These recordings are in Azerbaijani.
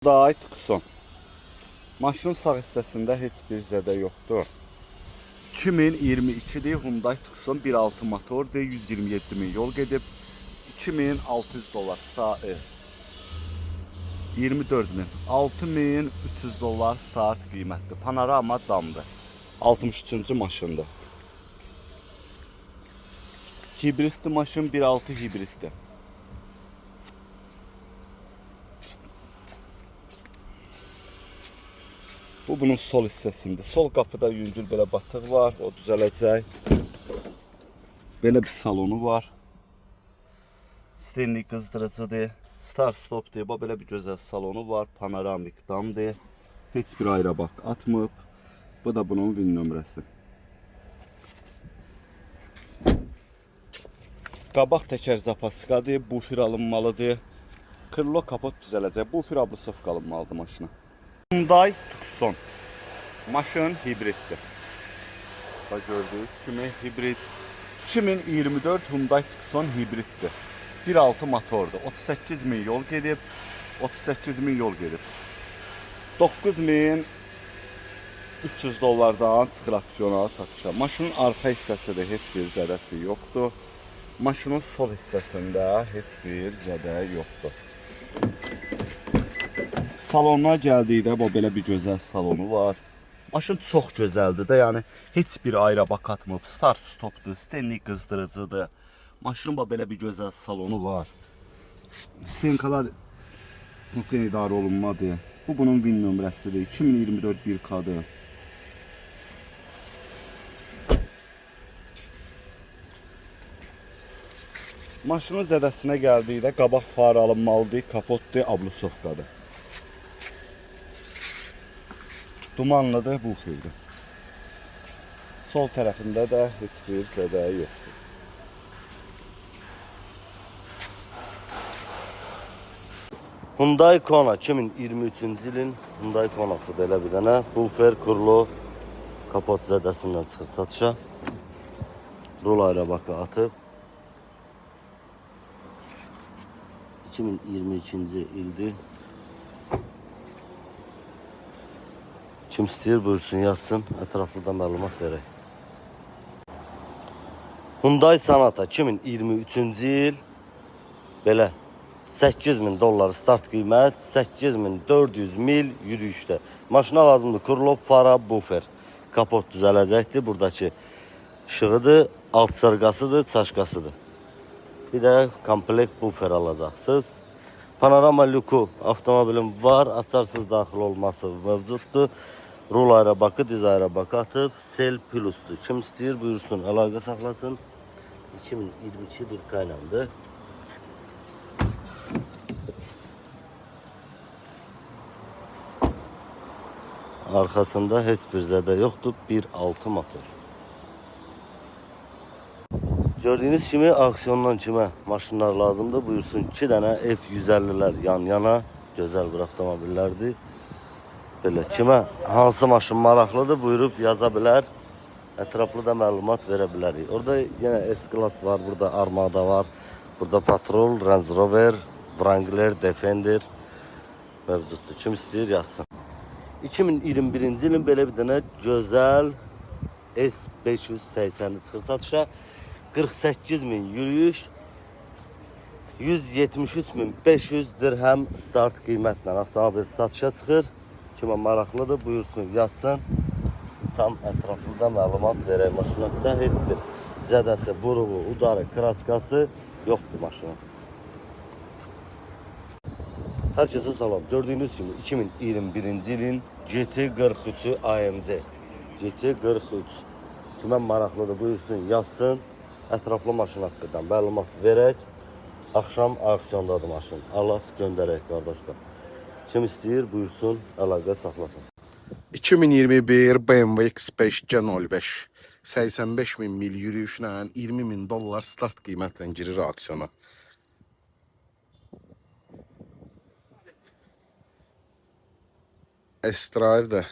Hyundai Tucson. Maşının sağ hissəsində heç bir zədə yoxdur. 2022-dir Hyundai Tucson 1.6 motordur, 127 min yol gedib. 2600 dolar, 24 min, 6300 dolar start qiymətdir. Panorama damdır. 63-cü maşındır. Hibridli maşın 1.6 hibriddir. Bu bunun sol hissəsində. Sol qapıda yüngül belə batıq var, o düzələcək. Belə bir salonu var. Stenli qızdırıcıdır. Start stop deyib, belə bir gözəl salonu var. Panoramik damdır. Heç bir ayrabak atmıb. Bu da bunun VIN nömrəsi. Qabaq təkər zapaskadır, bufer alınmalıdır. Krilo kapot düzələcək. Bufer ablusovka alınmalıdır maşına. Hyundai Tucson. Maşın hibriddir. Bax gördüyünüz kimi hibrid. 2024 Hyundai Tucson hibriddir. 1.6 motordur. 38 min yol gedib. 38 min yol gedib. 9300 dolardan çıxır aksiyona satışa. Maşının arxa hissəsində heç bir zədəsi yoxdur. Maşının sol hissəsində heç bir zədə yoxdur. Salona gəldikdə bu belə bir gözəl salonu var. Maşın çox gözəldir də, yəni heç bir ayrabak atmıb, start stopdur, stenli qızdırıcıdır. Maşının belə bir gözəl salonu var. Stenkalar mütləq idarə olunmadı. Bu bunun VIN nömrəsidir. 2024 1K'dır. Maşının zədəsinə gəldikdə qabaq far alınmalıdır, kapotdur, ablusovkadır. Dumanlıdır, buferdir. Sol tərəfində də heç bir zədə yoxdur. Hyundai Kona 2023-cü ilin Hyundai Konası belə bir dənə bufer, kurlo, kapot zədəsindən çıxır satışa. Rol ayrabakı atıb. 2022-ci ildir. Kim istəyir buyursun, yazsın, ətraflı da məlumat verək. Hyundai Sonata 2023-cü il belə 8000 dolar start qiymət, 8400 mil yürüyüşdə. Maşına lazımdır kurlo, fara, bufer. Kapot düzələcəkdir. Buradakı işığıdır, alt sırqasıdır, çaşqasıdır. Bir də komplekt bufer alacaqsınız. Panorama lüku avtomobilin var, açarsız daxil olması mövcuddur. Rol ayrabakı, diz ayrabakı atıb, sel plusdur. Kim istəyir buyursun, əlaqə saxlasın. 2022 bir qaynandır. Arxasında heç bir zədə yoxdur, 1.6 motor. Gördüyünüz kimi aksiyondan kimə maşınlar lazımdır buyursun. 2 dənə F150'lər yan-yana gözəl bir avtomobillərdir. Belə kimə hansı maşın maraqlıdır buyurub yaza bilər. Ətraflı da məlumat verə bilərik. Orada yenə S-Class var, burada Armada var. Burada Patrol, Range Rover, Wrangler, Defender mövcuddur. Kim istəyir yazsın. 2021-ci ilin belə bir dənə gözəl S580'i çıxır satışa. 48 min yürüyüş, 173.500 dirhəm start qiymətlə avtomobil satışa çıxır. Kimə maraqlıdır buyursun, yazsın. Tam ətrafında məlumat verək maşınında. Heç bir zədəsi, buruğu, udarı, kraskası yoxdur maşının. Hər kəsə salam. Gördüyünüz kimi 2021-ci ilin GT43'ü AMC. GT43. Kimə maraqlıdır buyursun, yazsın. Ətraflı maşın haqqında məlumat verək. Axşam aksiyondadır maşın. Allah göndərək qardaşlar. Kim istəyir buyursun, əlaqə saxlasın. 2021 BMW X5 G05 85 min mil yürüyüşlə 20 min dolar start qiymətlə girir aksiyona. S-Drive də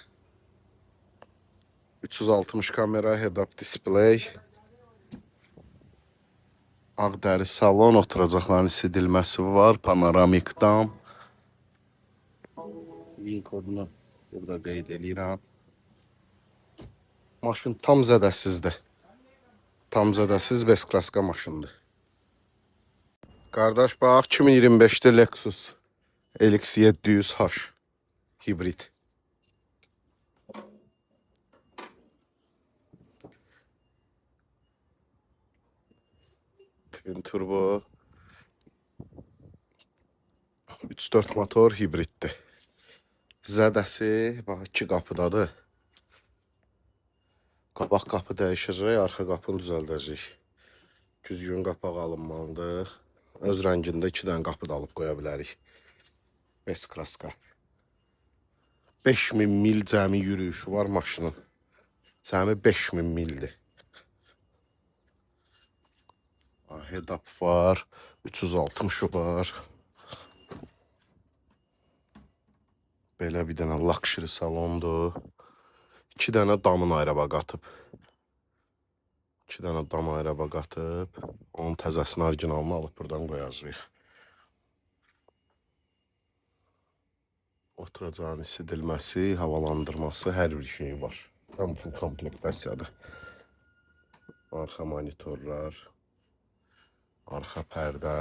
360 kamera, head-up display, ağ dəri salon, oturacaqların isidilməsi var, panoramik dam. Link kodunu burada qeyd edirəm. Maşın tam zədəsizdir. Tam zədəsiz Veskraska maşındır. Qardaş bax 2025-də Lexus LX 700H hibrid. Twin turbo 3-4 motor hibriddir. Zədəsi bax 2 qapıdadır. Qabaq qapı dəyişəcək, arxa qapını düzəldəcək. Güzgün qapaq alınmalıdır. Öz rəngində 2 dənə qapı da alıb qoya bilərik. Veskraska. 5000 mil cəmi yürüyüşü var maşının. Cəmi 5000 mildir. Head-up var. 360 var. Belə bir dənə luxury salondur. 2 dənə damın ayraba qatıb. 2 dənə dam ayraba qatıb. Onun təzəsini, orijinalını alıb buradan qoyacağıq. Oturacağın isidilməsi, havalandırması, hər bir şeyi var. Tam full komplektasiyadır. Arxa monitorlar, arxa pərdə.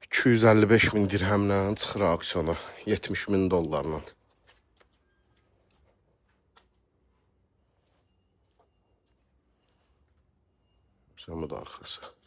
255 min dirhəmlə çıxır aksiyona, 70 min dollarla. Səmid arxası.